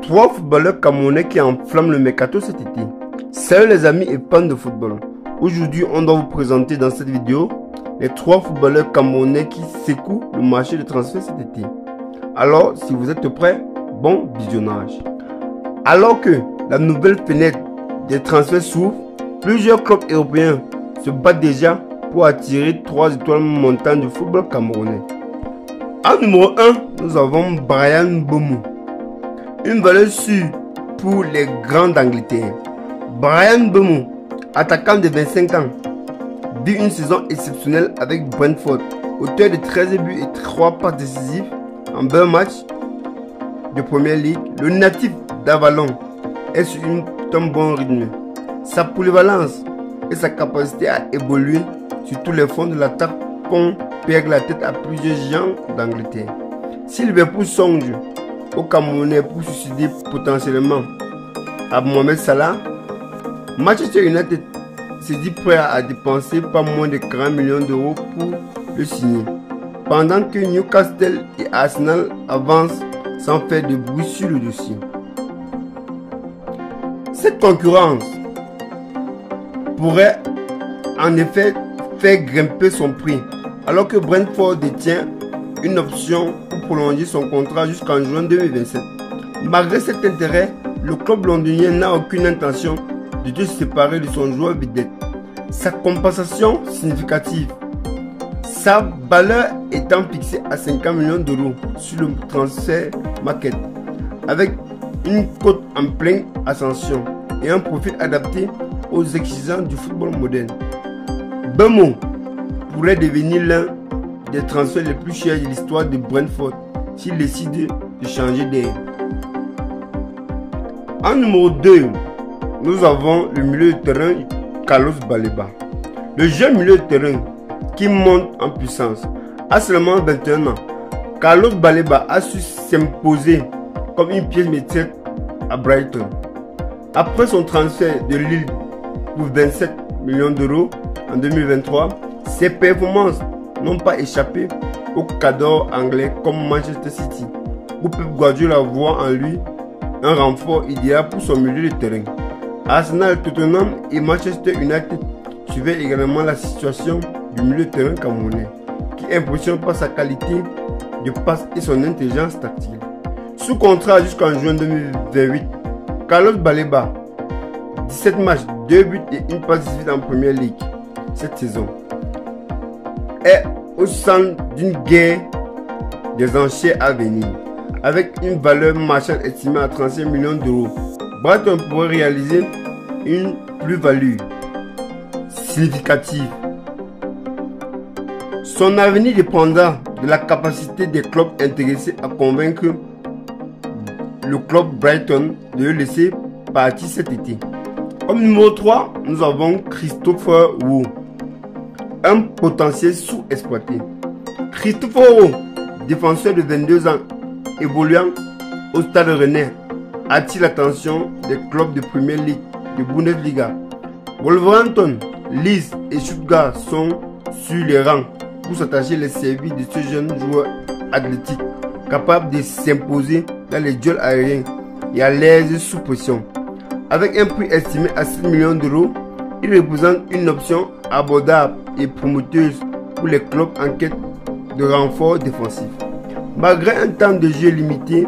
Trois footballeurs camerounais qui enflamment le mercato cet été. Salut les amis et fans de football. Aujourd'hui, on doit vous présenter dans cette vidéo les trois footballeurs camerounais qui secouent le marché de transfert cet été. Alors, si vous êtes prêts, bon visionnage. Alors que la nouvelle fenêtre des transferts s'ouvre, plusieurs clubs européens se battent déjà pour attirer 3 étoiles montantes du football camerounais. En numéro 1, nous avons Bryan Mbeumo. Une valeur sûre pour les grands d'Angleterre. Bryan Mbeumo, attaquant de 25 ans, vit une saison exceptionnelle avec Brentford, auteur de 13 buts et 3 passes décisives en 20 matchs de Premier League. Le natif d'Avalon est sur un bon rythme. Sa polyvalence et sa capacité à évoluer sur tous les fronts de l'attaque font perdre la tête à plusieurs géants d'Angleterre. Si Liverpool songe au Camerounais pour succéder potentiellement à Mohamed Salah, Manchester United se dit prêt à dépenser pas moins de 40 millions d'euros pour le signer, pendant que Newcastle et Arsenal avancent sans faire de bruit sur le dossier. Cette concurrence pourrait en effet faire grimper son prix, alors que Brentford détient une option pour prolonger son contrat jusqu'en juin 2027. Malgré cet intérêt, le club londonien n'a aucune intention de se séparer de son joueur vedette. Sa compensation significative, sa valeur étant fixée à 50 millions d'euros sur le transfert market, avec une cote en pleine ascension et un profil adapté aux exigences du football moderne. Mbeumo pourrait devenir l'un des transferts les plus chers de l'histoire de Brentford s'il décide de changer d'air. En numéro 2, nous avons le milieu de terrain Carlos Baleba. Le jeune milieu de terrain qui monte en puissance. À seulement 21 ans, Carlos Baleba a su s'imposer comme une pièce maîtresse à Brighton. Après son transfert de Lille pour 27 millions d'euros en 2023, ses performances n'ont pas échappé aux cadors anglais comme Manchester City, où Pep Guardiola voit en lui un renfort idéal pour son milieu de terrain. Arsenal, Tottenham et Manchester United suivaient également la situation du milieu de terrain camerounais, qui impressionne par sa qualité de passe et son intelligence tactile. Sous contrat jusqu'en juin 2028, Carlos Baleba, 17 matchs, 2 buts et une passe décisive en Premier League cette saison, est au centre d'une guerre des enchères à venir. Avec une valeur marchande estimée à 35 millions d'euros, Brighton pourrait réaliser une plus-value significative. Son avenir dépendra de la capacité des clubs intéressés à convaincre le club Brighton de le laisser partir cet été. Comme numéro 3, nous avons Christopher Wu, un potentiel sous-exploité. Christopher Wu, défenseur de 22 ans, évoluant au Stade Rennais, attire l'attention des clubs de Premier League de Bundesliga. Wolverhampton, Leeds et Stuttgart sont sur les rangs pour s'attacher les services de ce jeune joueur athlétique, capable de s'imposer dans les duels aériens et à l'aise sous pression. Avec un prix estimé à 7 millions d'euros, il représente une option abordable et prometteuse pour les clubs en quête de renfort défensif. Malgré un temps de jeu limité,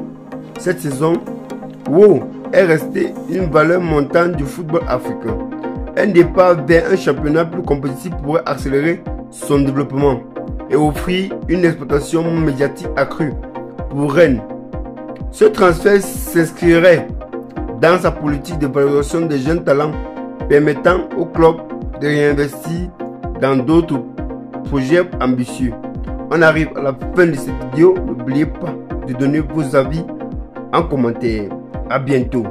cette saison, Wu est resté une valeur montante du football africain. Un départ vers un championnat plus compétitif pourrait accélérer son développement et offrir une exploitation médiatique accrue pour Rennes. Ce transfert s'inscrirait dans sa politique de valorisation des jeunes talents, permettant au club de réinvestir dans d'autres projets ambitieux. On arrive à la fin de cette vidéo. N'oubliez pas de donner vos avis en commentaire. À bientôt.